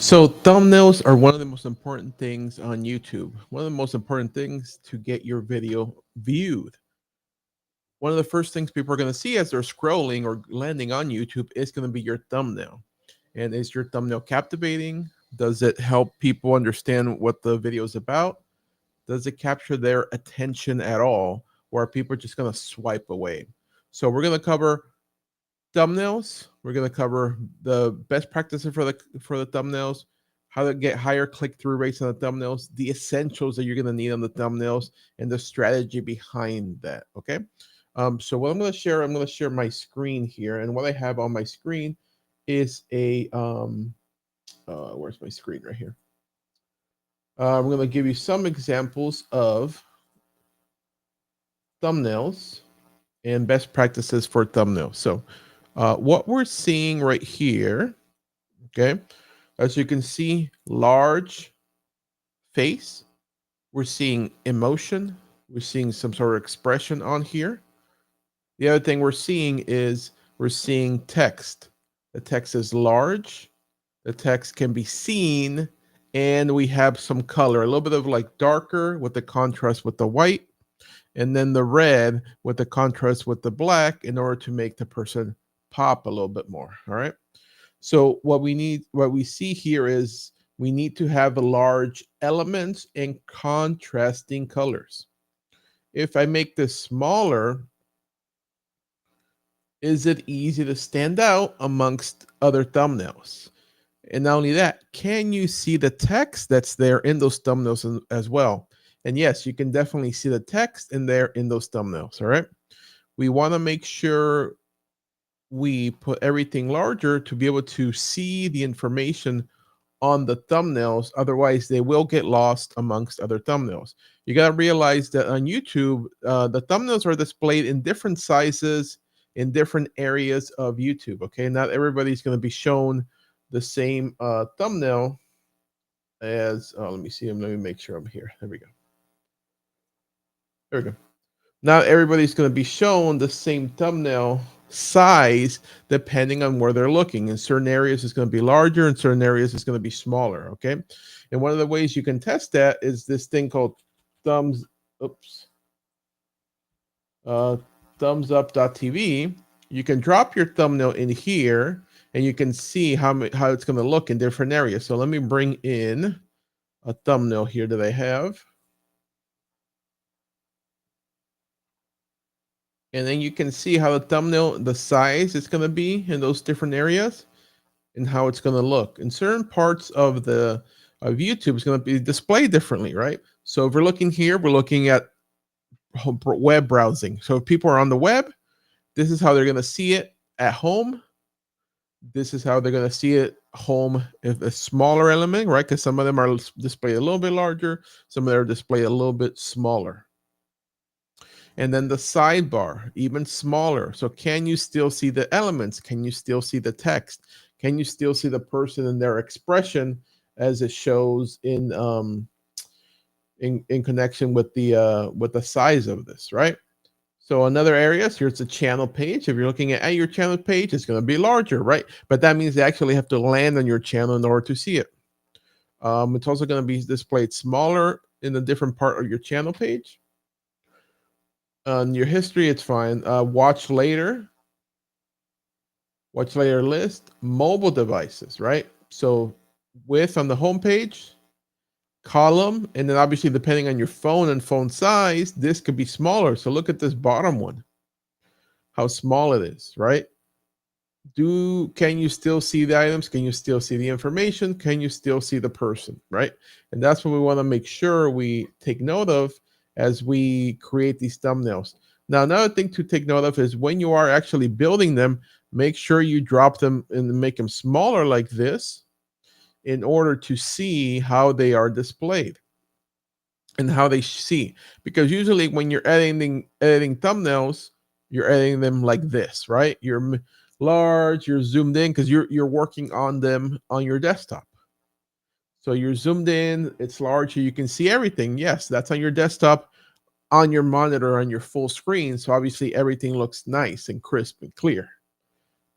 So thumbnails are one of the most important things on YouTube. One of the most important things to get your video viewed. One of the first things people are going to see as they're scrolling or landing on YouTube is going to be your thumbnail. And is your thumbnail captivating? Does it help people understand what the video is about? Does it capture their attention at all? Or are people just going to swipe away? So we're going to cover thumbnails. We're going to cover the best practices for the thumbnails, how to get higher click-through rates on the thumbnails, the essentials that you're going to need on the thumbnails, and the strategy behind that. Okay. So what I'm going to share my screen here, and what I have on my screen is a where's my screen right here? I'm going to give you some examples of thumbnails and best practices for thumbnails. So what we're seeing right here, okay, as you can see, large face, we're seeing emotion, we're seeing some sort of expression on here. The other thing we're seeing text. The text is large, the text can be seen, and we have some color, a little bit of like darker with the contrast with the white, and then the red with the contrast with the black in order to make the person pop a little bit more. All right. So what we see here is we need to have large elements and contrasting colors. If I make this smaller, is it easy to stand out amongst other thumbnails? And not only that, can you see the text that's there in those thumbnails as well? And yes, you can definitely see the text in there in those thumbnails. All right. We want to make sure we put everything larger to be able to see the information on the thumbnails. Otherwise, they will get lost amongst other thumbnails. You got to realize that on YouTube, the thumbnails are displayed in different sizes in different areas of YouTube. Okay. Not everybody's going to be shown the same thumbnail as, let me see. Let me make sure I'm here. There we go. There we go. Not everybody's going to be shown the same thumbnail size depending on where they're looking. In certain areas, it's going to be larger. In certain areas, it's going to be smaller. Okay. And one of the ways you can test that is this thing called thumbs, oops, thumbs up.tv. You can drop your thumbnail in here and you can see how it's going to look in different areas. So let me bring in a thumbnail here that I have. And then you can see how the thumbnail, the size is going to be in those different areas and how it's going to look. In certain parts of YouTube is going to be displayed differently, right? So if we're looking here, we're looking at web browsing. So if people are on the web, this is how they're going to see it at home. This is how they're going to see it home if a smaller element, right? Because some of them are displayed a little bit larger, some of them are displayed a little bit smaller. And then the sidebar, even smaller. So can you still see the elements? Can you still see the text? Can you still see the person and their expression as it shows in connection with the size of this, right? So another area, so here's the channel page. If you're looking at your channel page, it's going to be larger, right? But that means they actually have to land on your channel in order to see it. It's also going to be displayed smaller in a different part of your channel page. On your history, it's fine. Watch later list, mobile devices, right? So width on the home page, column, and then obviously depending on your phone and phone size, this could be smaller. So look at this bottom one, how small it is, right? Can you still see the items? Can you still see the information? Can you still see the person, right? And that's what we want to make sure we take note of as we create these thumbnails. Now, another thing to take note of is when you are actually building them, make sure you drop them and make them smaller like this in order to see how they are displayed and how they see. Because usually when you're editing thumbnails, you're editing them like this, right? You're large, you're zoomed in because you're working on them on your desktop. So you're zoomed in, it's large, so you can see everything. Yes, that's on your desktop, on your monitor, on your full screen. So obviously everything looks nice and crisp and clear.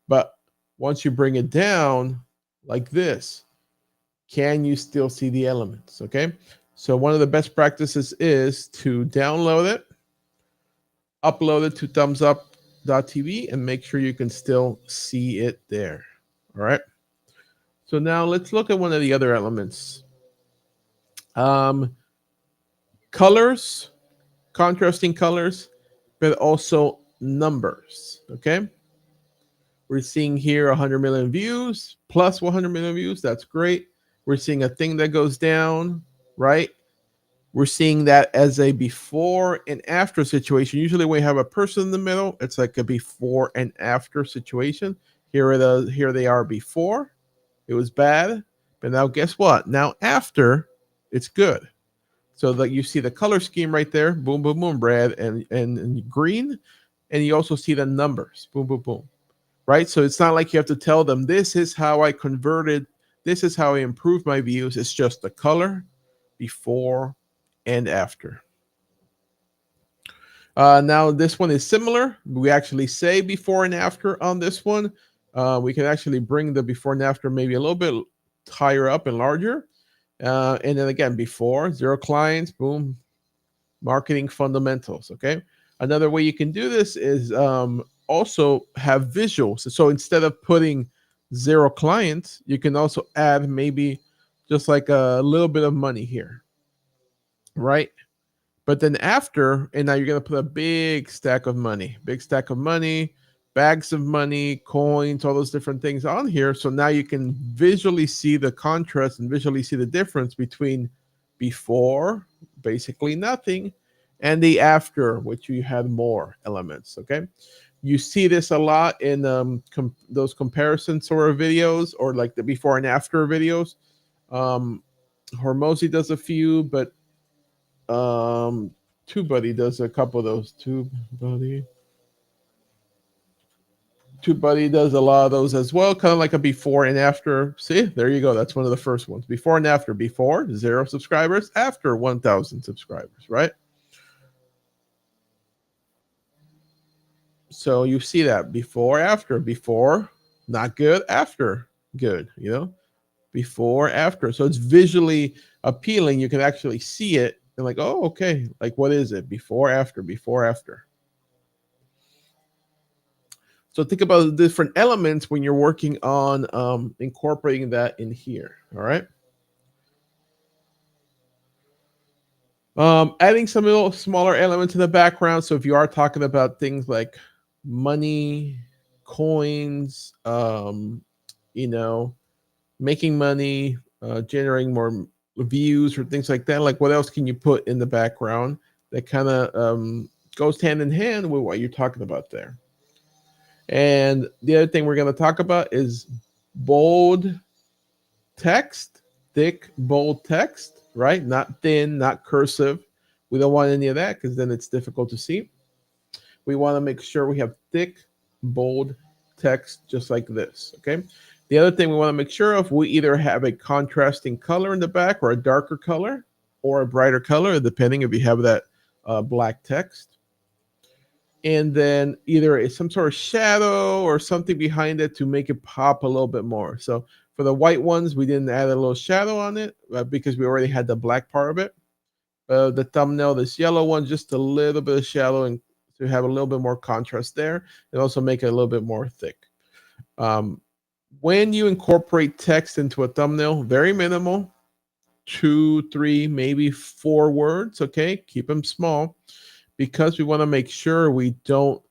But once you bring it down like this, can you still see the elements? Okay. So one of the best practices is to download it, upload it to thumbsup.tv, and make sure you can still see it there. All right. So now let's look at one of the other elements. Colors, contrasting colors, but also numbers. Okay. We're seeing here 100 million views plus 100 million views. That's great. We're seeing a thing that goes down, right? We're seeing that as a before and after situation. Usually when we have a person in the middle, it's like a before and after situation. Here they are before. It was bad. But now guess what? Now after, it's good. So that you see the color scheme right there, boom, boom, boom, red and green. And you also see the numbers, boom, boom, boom. Right? So it's not like you have to tell them, this is how I converted, this is how I improved my views. It's just the color before and after. Now this one is similar. We actually say before and after on this one. We can actually bring the before and after maybe a little bit higher up and larger. And then again, before, 0 clients, boom, marketing fundamentals. Okay. Another way you can do this is also have visuals. So instead of putting 0 clients, you can also add maybe just like a little bit of money here, right? But then after, and now you're going to put a big stack of money, bags of money, coins, all those different things on here. So now you can visually see the contrast and visually see the difference between before, basically nothing, and the after, which you had more elements. Okay. You see this a lot in those comparison sort of videos, or like the before and after videos. Hormozy does a few, but TubeBuddy does a couple of those. TubeBuddy does a lot of those as well, kind of like a before and after. See, there you go. That's one of the first ones. Before and after. Before, 0 subscribers. After, 1,000 subscribers, right? So you see that before, after. Before, not good. After, good. You know, before, after. So it's visually appealing. You can actually see it and like, oh, okay. Like, what is it? Before, after, before, after. So think about the different elements when you're working on incorporating that in here. All right. Adding some little smaller elements in the background. So if you are talking about things like money, coins, you know, making money, generating more views or things like that, like what else can you put in the background that kind of goes hand in hand with what you're talking about there? And the other thing we're going to talk about is bold text, thick, bold text, right? Not thin, not cursive. We don't want any of that because then it's difficult to see. We want to make sure we have thick, bold text just like this, okay? The other thing we want to make sure of, we either have a contrasting color in the back or a darker color or a brighter color, depending if you have that black text. And then either some sort of shadow or something behind it to make it pop a little bit more. So for the white ones, we didn't add a little shadow on it because we already had the black part of it. The thumbnail, this yellow one, just a little bit of shadow and to have a little bit more contrast there and also make it a little bit more thick. When you incorporate text into a thumbnail, very minimal, 2, 3, maybe 4 words, okay? Keep them small because we want to make sure we don't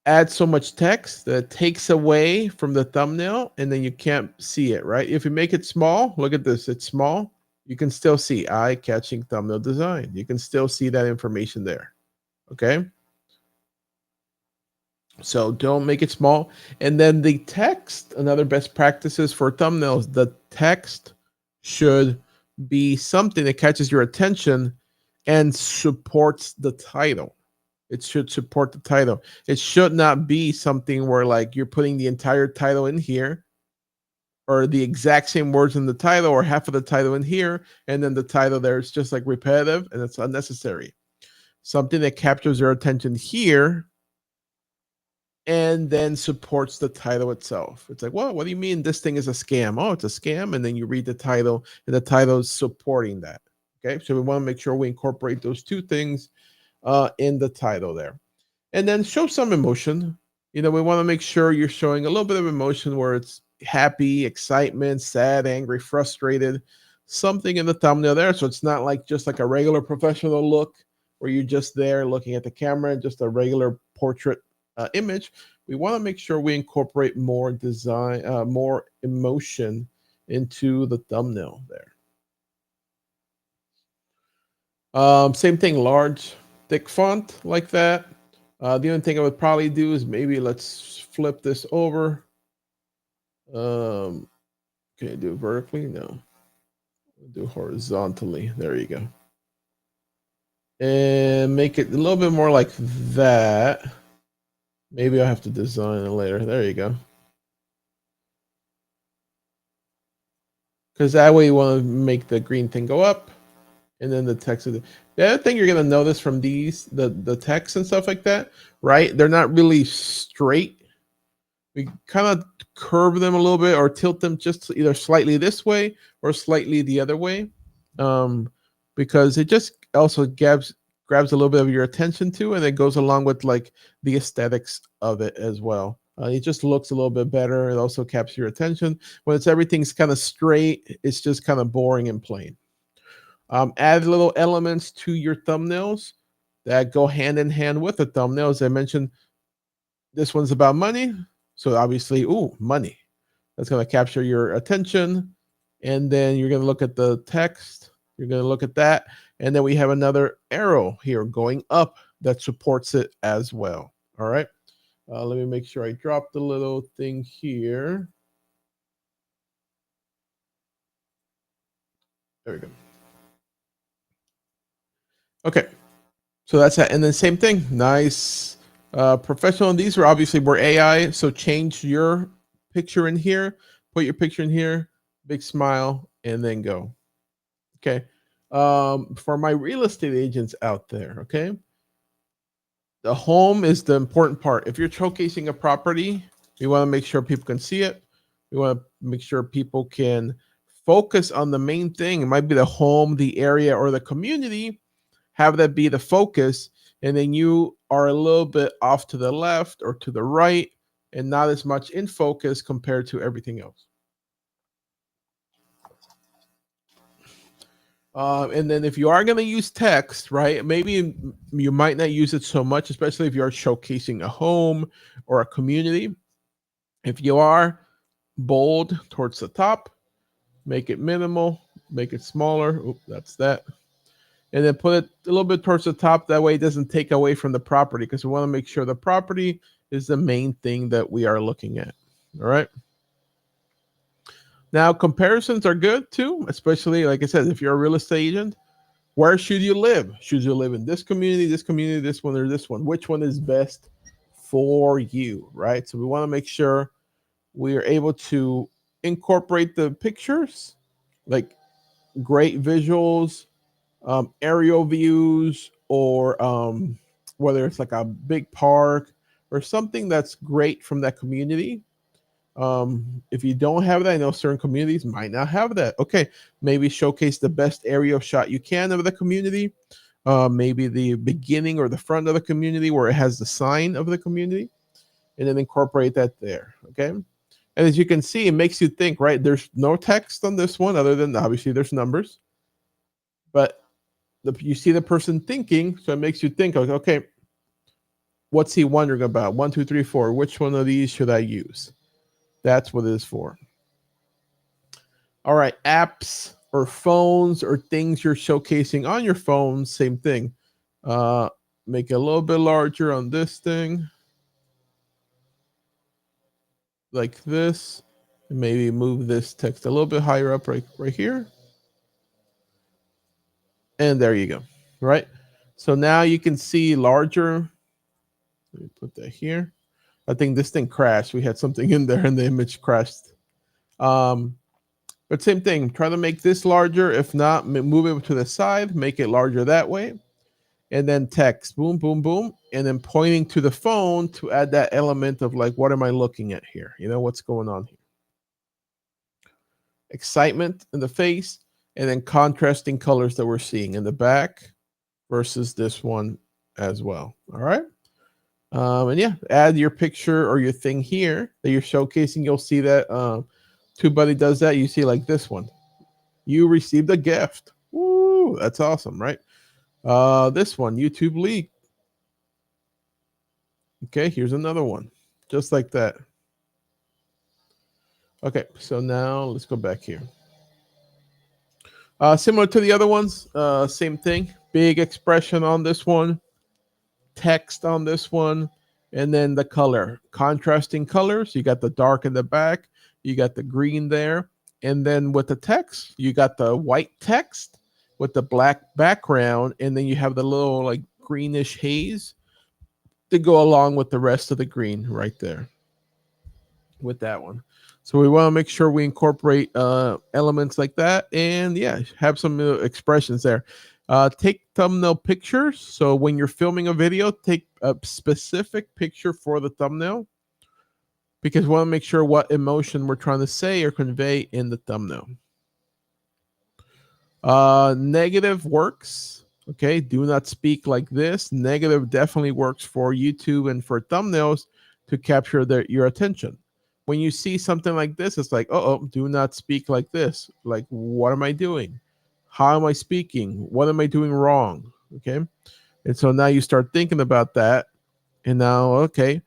add so much text that it takes away from the thumbnail and then you can't see it, right? If you make it small, look at this, it's small. You can still see eye-catching thumbnail design. You can still see that information there, okay? So don't make it small. And then the text, another best practices for thumbnails, the text should be something that catches your attention and supports the title. It should support the title. It should not be something where like you're putting the entire title in here or the exact same words in the title or half of the title in here. And then the title there is just like repetitive and it's unnecessary. Something that captures your attention here and then supports the title itself. It's like, well, what do you mean this thing is a scam? Oh, it's a scam. And then you read the title, and the title is supporting that. Okay. So we want to make sure we incorporate those two things in the title there. And then show some emotion. We want to make sure you're showing a little bit of emotion where it's happy, excitement, sad, angry, frustrated, something in the thumbnail there. So it's not like just like a regular professional look where you're just there looking at the camera and just a regular portrait image. We want to make sure we incorporate more design, more emotion into the thumbnail there. Same thing, large, thick font like that. The only thing I would probably do is maybe let's flip this over. Can I do it vertically? No. I'll do horizontally. There you go. And make it a little bit more like that. Maybe I'll have to design it later. There you go. Because that way you want to make the green thing go up. And then the text. The other thing you're going to notice from these, the text and stuff like that, right? They're not really straight. We kind of curve them a little bit or tilt them just either slightly this way or slightly the other way, because it just also grabs a little bit of your attention too, and it goes along with like the aesthetics of it as well. It just looks a little bit better. It also captures your attention. When it's everything's kind of straight, it's just kind of boring and plain. Add little elements to your thumbnails that go hand in hand with the thumbnail. As I mentioned, this one's about money. So obviously, money. That's going to capture your attention. And then you're going to look at the text. You're going to look at that. And then we have another arrow here going up that supports it as well. All right. Let me make sure I drop the little thing here. There we go. Okay. So that's that. And then same thing. Nice. Professional. And these are obviously more AI. So change your picture in here. Put your picture in here. Big smile. And then go. Okay. For my real estate agents out there, okay, the home is the important part. If you're showcasing a property, we want to make sure people can see it. We want to make sure people can focus on the main thing. It might be the home, the area, or the community. Have that be the focus, and then you are a little bit off to the left or to the right and not as much in focus compared to everything else. And then if you are going to use text, right, maybe you might not use it so much, especially if you're showcasing a home or a community. If you are, bold towards the top, make it minimal, make it smaller. Oop, that's that. And then put it a little bit towards the top. That way it doesn't take away from the property, because we want to make sure the property is the main thing that we are looking at. All right. Now, comparisons are good too, especially, like I said, if you're a real estate agent. Where should you live? Should you live in this community, this one, or this one? Which one is best for you, right? So we want to make sure we are able to incorporate the pictures, like great visuals, aerial views, or whether it's like a big park or something that's great from that community. If you don't have that, I know certain communities might not have that. Okay, maybe showcase the best aerial shot you can of the community. Maybe the beginning or the front of the community where it has the sign of the community, and then incorporate that there. Okay. And as you can see, it makes you think, right? There's no text on this one other than obviously there's numbers, but you see the person thinking, so it makes you think, okay, what's he wondering about? 1, 2, 3, 4. Which one of these should I use? That's what it is for. All right, apps or phones or things you're showcasing on your phone, same thing. Make it a little bit larger on this thing, like this. And maybe move this text a little bit higher up, right here. And there you go. Right. So now you can see larger. Let me put that here. I think this thing crashed. We had something in there and the image crashed. But same thing. Try to make this larger. If not, move it to the side. Make it larger that way. and then text, boom, boom, boom, and then pointing to the phone to add that element of like, what am I looking at here? You know, what's going on here? Excitement in the face, and then contrasting colors that we're seeing in the back versus this one as well. All right. And yeah, add your picture or your thing here that you're showcasing. You'll see that TubeBuddy does that. You see like this one. You received a gift. Woo, that's awesome, right? This one, YouTube League. Okay, here's another one. Just like that. Okay, so now let's go back here. Similar to the other ones, same thing. Big expression on this one, text on this one, and then the color. Contrasting colors. You got the dark in the back, you got the green there, and then with the text, you got the white text with the black background, and then you have the little like greenish haze to go along with the rest of the green right there with that one. So we want to make sure we incorporate elements like that, and yeah, have some expressions there. Take thumbnail pictures. So when you're filming a video, take a specific picture for the thumbnail because we want to make sure what emotion we're trying to say or convey in the thumbnail. Negative works. Okay, do not speak like this. Negative definitely works for YouTube and for thumbnails to capture your attention. When you see something like this, it's like, oh, do not speak like this. Like, what am I doing? How am I speaking? What am I doing wrong? Okay. And so now you start thinking about that. And now, okay.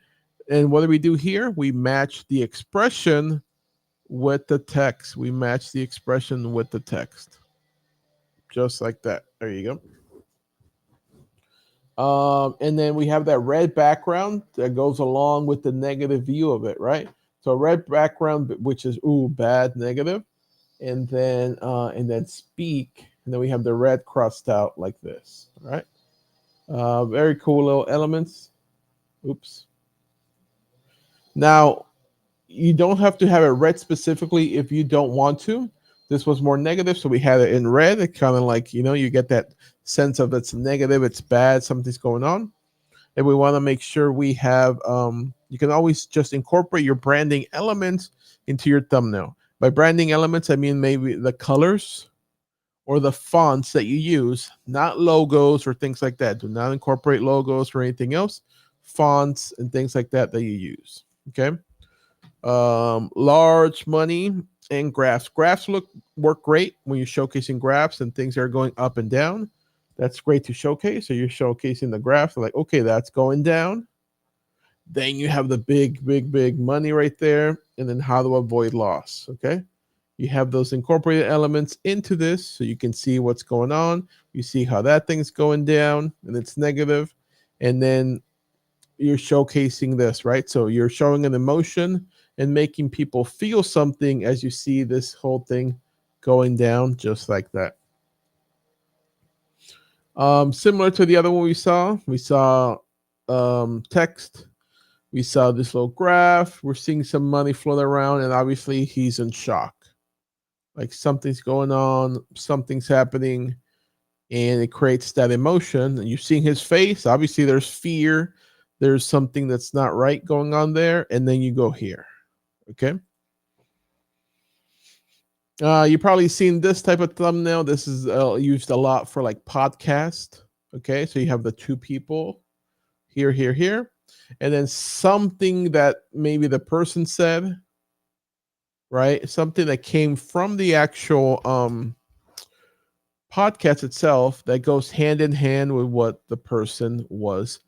And what do we do here? We match the expression with the text. We match the expression with the text. Just like that. There you go. And then we have that red background that goes along with the negative view of it, right? So red background, which is bad, negative, and then speak, and then we have the red crossed out like this. All right. Very cool little elements. Oops. Now you don't have to have it red specifically if you don't want to. This was more negative, so we had it in red. It kind of like, you get that sense of it's negative, it's bad, something's going on. And we want to make sure we have, you can always just incorporate your branding elements into your thumbnail. By branding elements, I mean maybe the colors or the fonts that you use, not logos or things like that. Do not incorporate logos or anything else. Fonts and things like that you use. Okay. Large money and graphs. Graphs work great when you're showcasing graphs and things are going up and down. That's great to showcase. So you're showcasing the graph. Like, okay, that's going down. Then you have the big, big, big money right there. And then how to avoid loss. Okay. You have those incorporated elements into this so you can see what's going on. You see how that thing's going down and it's negative. And then you're showcasing this, right? So you're showing an emotion and making people feel something as you see this whole thing going down just like that. Similar to the other one we saw text. We saw this little graph. We're seeing some money float around, and obviously he's in shock. Like something's going on, something's happening, and it creates that emotion. And you're seeing his face. Obviously, there's fear. There's something that's not right going on there. And then you go here. Okay. You've probably seen this type of thumbnail. This is used a lot for like podcast. Okay. So you have the two people here, here, here. And then something that maybe the person said, right? Something that came from the actual podcast itself that goes hand in hand with what the person was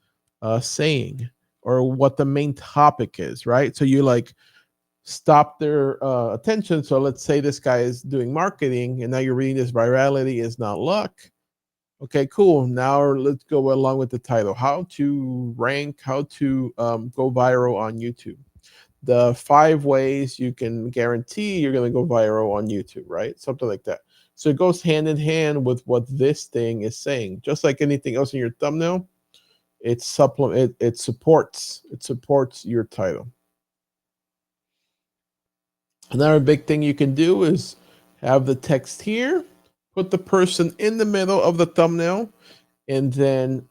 saying or what the main topic is, right? So you like stop their attention. So let's say this guy is doing marketing and now you're reading this virality is not luck. Okay, cool. Now let's go along with the title, how to rank, how to go viral on YouTube. The 5 ways you can guarantee you're going to go viral on YouTube, right? Something like that. So it goes hand in hand with what this thing is saying. Just like anything else in your thumbnail, it supports your title. Another big thing you can do is have the text here, put the person in the middle of the thumbnail, and then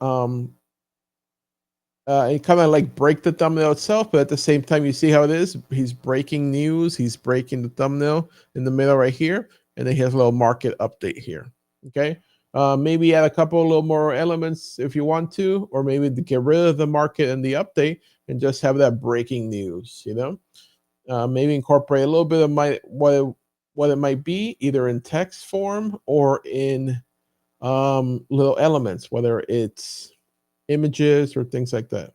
it kind of like break the thumbnail itself, but at the same time, you see how it is. He's breaking news. He's breaking the thumbnail in the middle right here, and then he has a little market update here. Okay, maybe add a couple little more elements if you want to, or maybe to get rid of the market and the update and just have that breaking news. Maybe incorporate a little bit of what it might be, either in text form or in little elements, whether it's images or things like that.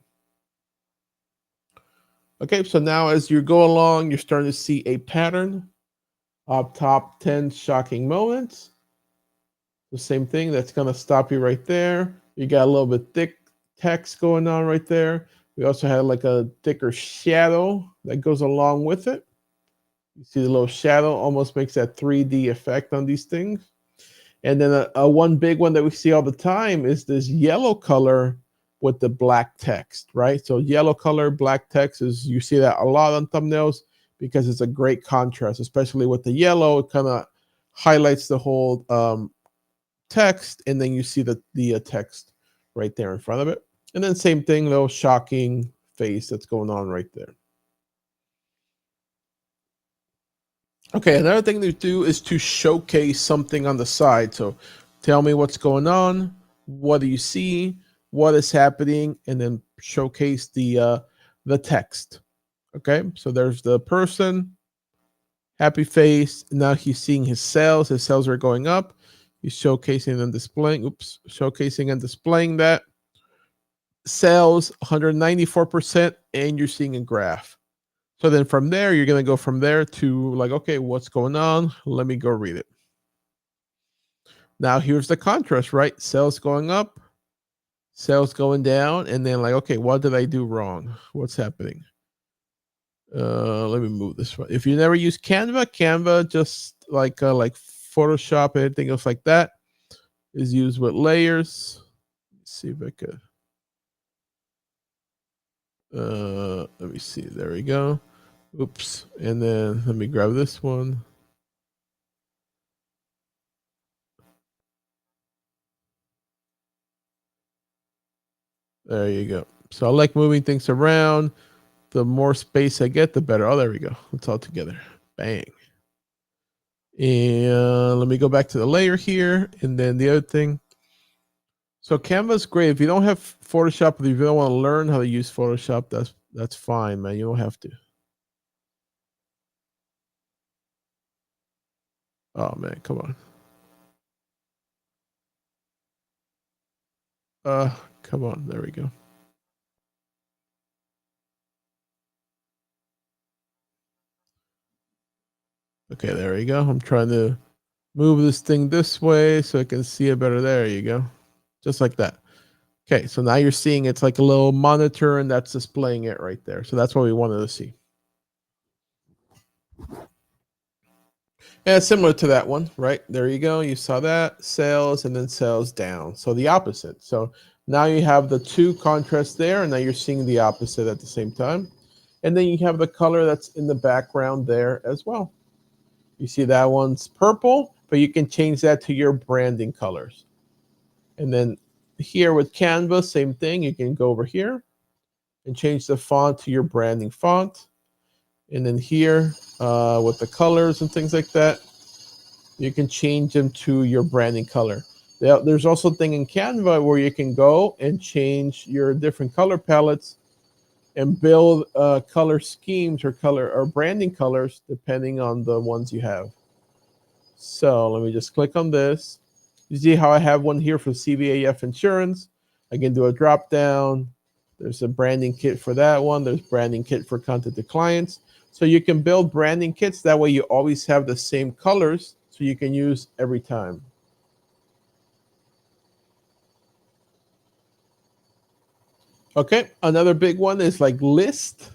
Okay, so now as you go along, you're starting to see a pattern of top 10 shocking moments. The same thing, that's going to stop you right there. You got a little bit thick text going on right there. We also have like a thicker shadow that goes along with it. You see the little shadow almost makes that 3D effect on these things. And then a one big one that we see all the time is this yellow color with the black text, right? So yellow color, black text is, you see that a lot on thumbnails because it's a great contrast, especially with the yellow. It kind of highlights the whole text, and then you see the text right there in front of it. And then same thing, little shocking face that's going on right there. Okay, another thing to do is to showcase something on the side. So tell me what's going on, what do you see, what is happening, and then showcase the text. Okay, so there's the person, happy face. Now he's seeing his sales. His sales are going up. He's showcasing and displaying. Showcasing and displaying that sales 194%, and you're seeing a graph. So then from there, you're going to go from there to like, okay, what's going on? Let me go read it. Now here's the contrast, right? Sales going up, sales going down, and then like, okay, what did I do wrong? What's happening? Let me move this one. If you never use Canva just like Photoshop, anything else like that is used with layers. Let's see if I could. Let me see. There we go. Oops. And then let me grab this one. There you go. So I like moving things around. The more space I get, the better. Oh, there we go. It's all together. Bang. And let me go back to the layer here. And then the other thing. So Canva's great. If you don't have Photoshop, if you don't want to learn how to use Photoshop, that's fine, man. You don't have to. Oh man, come on. Come on. There we go. Okay, there we go. I'm trying to move this thing this way so I can see it better. There you go. Just like that. Okay, so now you're seeing it's like a little monitor and that's displaying it right there. So that's what we wanted to see. And it's similar to that one, right? There you go. You saw that, sales and then sales down. So the opposite. So now you have the two contrasts there, and now you're seeing the opposite at the same time. And then you have the color that's in the background there as well. You see that one's purple, but you can change that to your branding colors. And then here with Canva, same thing. You can go over here and change the font to your branding font. And then here with the colors and things like that, you can change them to your branding color. There's also a thing in Canva where you can go and change your different color palettes and build color schemes or branding colors depending on the ones you have. So let me just click on this. You see how I have one here for CVAF insurance. I can do a drop down. There's a branding kit for that one. There's branding kit for content to clients. So you can build branding kits. That way you always have the same colors so you can use every time. Okay, another big one is like lists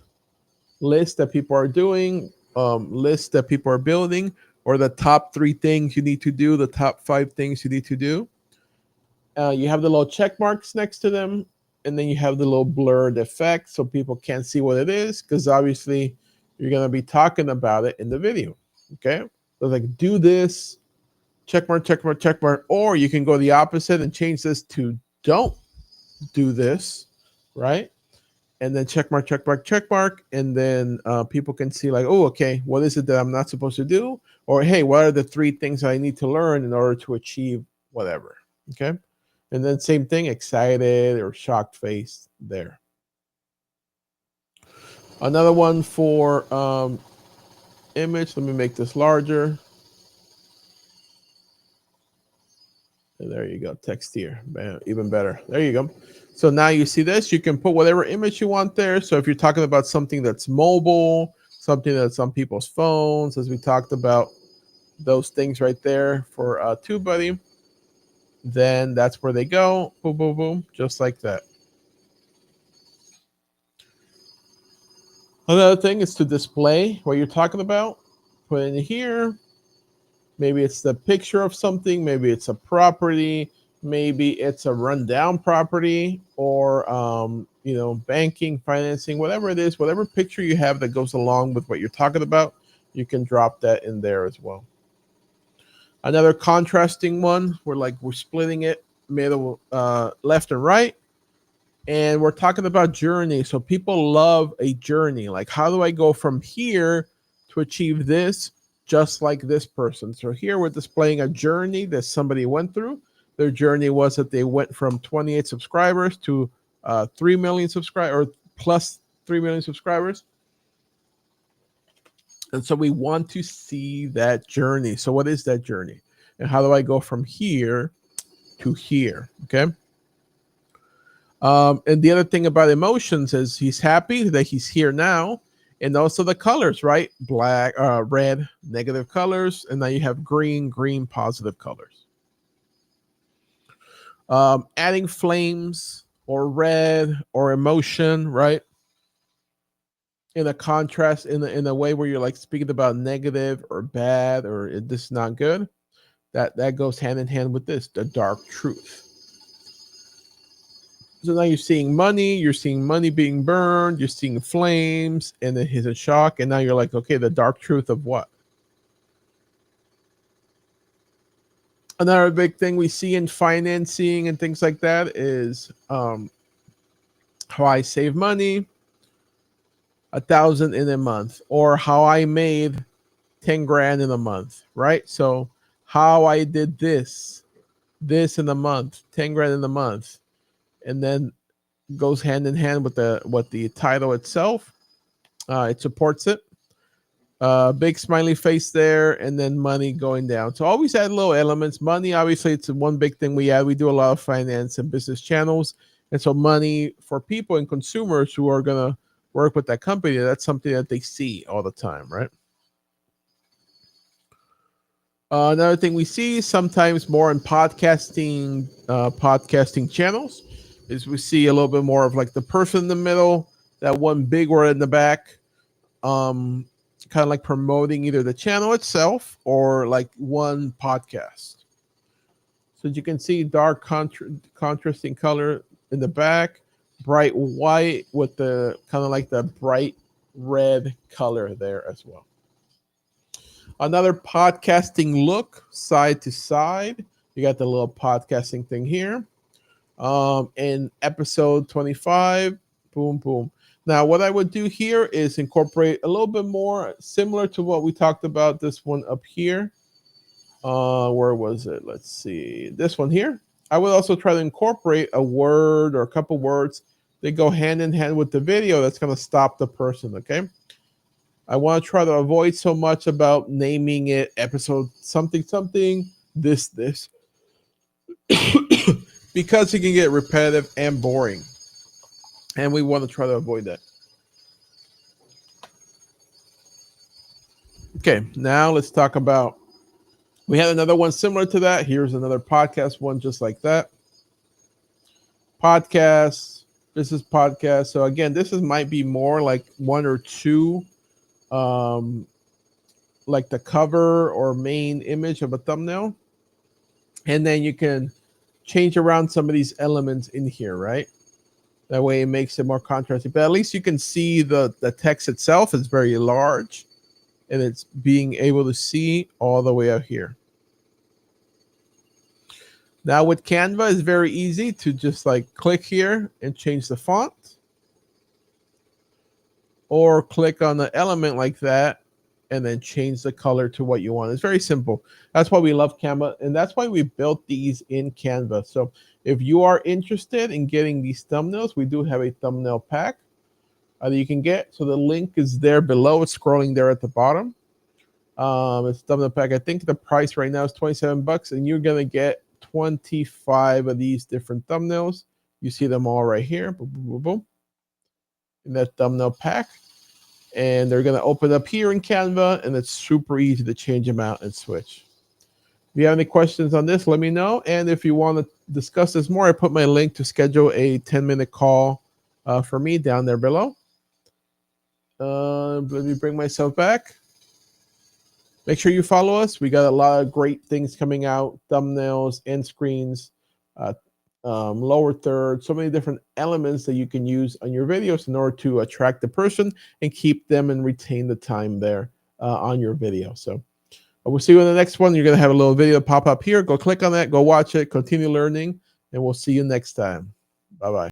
that people are doing, lists that people are building, or the top 3 things you need to do, the top 5 things you need to do. You have the little check marks next to them, and then you have the little blurred effect so people can't see what it is, because obviously you're going to be talking about it in the video. Okay, so like do this, check mark, check mark, check mark, or you can go the opposite and change this to don't do this, right? And then check mark, check mark, check mark, and then people can see like, oh, okay, what is it that I'm not supposed to do? Or hey, what are the 3 things I need to learn in order to achieve whatever? Okay, and then same thing, excited or shocked face there. Another one for image. Let me make this larger. And there you go, text here, even better. There you go. So now you see this, you can put whatever image you want there. So if you're talking about something that's mobile, something that's on people's phones, as we talked about, those things right there for TubeBuddy, then that's where they go. Boom, boom, boom, just like that. Another thing is to display what you're talking about. Put it in here. Maybe it's the picture of something. Maybe it's a property. Maybe it's a rundown property, or banking, financing, whatever it is, whatever picture you have that goes along with what you're talking about, you can drop that in there as well. Another contrasting one, we're splitting it middle, left and right, and we're talking about journey. So people love a journey. Like, how do I go from here to achieve this, just like this person? So here we're displaying a journey that somebody went through. Their journey was that they went from 28 subscribers to 3 million subscribers, or plus 3 million subscribers. And so we want to see that journey. So what is that journey? And how do I go from here to here? Okay. And the other thing about emotions is he's happy that he's here now. And also the colors, right? Black, red, negative colors. And now you have green, positive colors. Adding flames or red or emotion, right? In a contrast, in a way where you're like speaking about negative or bad, or this is not good. That goes hand in hand with this, the dark truth. So now you're seeing money being burned, you're seeing flames, and then he's in shock, and now you're like, okay, the dark truth of what? Another big thing we see in financing and things like that is how I save money, 1,000 in a month, or how I made 10 grand in a month, right? So how I did this in a month, 10 grand in a month, and then goes hand in hand with the title itself. It supports it. Big smiley face there, and then money going down. So always add little elements. Money, obviously, it's one big thing we add. We do a lot of finance and business channels, and so money for people and consumers who are gonna work with that company, that's something that they see all the time, right? Another thing we see sometimes more in podcasting channels is we see a little bit more of like the person in the middle, that one big word in the back, kind of like promoting either the channel itself or like one podcast. So you can see dark contrasting color in the back, bright white with the kind of like the bright red color there as well. Another podcasting look, side to side. You got the little podcasting thing here. In episode 25, boom, boom. Now, what I would do here is incorporate a little bit more similar to what we talked about, this one up here. Where was it? Let's see. This one here. I would also try to incorporate a word or a couple words that go hand in hand with the video that's going to stop the person, okay? I want to try to avoid so much about naming it episode something, something, this, because it can get repetitive and boring. And we want to try to avoid that. Okay, now let's talk about, we had another one similar to that. Here's another podcast one just like that. Podcast, this is podcast. So again, this might be more like one or two, like the cover or main image of a thumbnail. And then you can change around some of these elements in here, right? That way it makes it more contrasting. But at least you can see the text itself is very large, and it's being able to see all the way out here. Now with Canva, it's very easy to just like click here and change the font, or click on the element like that and then change the color to what you want. It's very simple. That's why we love Canva, and that's why we built these in Canva. So if you are interested in getting these thumbnails, we do have a thumbnail pack that you can get. So the link is there below. It's scrolling there at the bottom. It's thumbnail pack. I think the price right now is 27 bucks, and you're gonna get 25 of these different thumbnails. You see them all right here. Boom, boom, boom, boom. In that thumbnail pack. And they're gonna open up here in Canva, and it's super easy to change them out and switch. If you have any questions on this, let me know. And if you want to discuss this more, I put my link to schedule a 10-minute call for me down there below. Let me bring myself back. Make sure you follow us. We got a lot of great things coming out, thumbnails, end screens, lower third, so many different elements that you can use on your videos in order to attract the person and keep them and retain the time there on your video. So we'll see you in the next one. You're going to have a little video pop up here. Go click on that, go watch it, continue learning, and we'll see you next time. Bye-bye.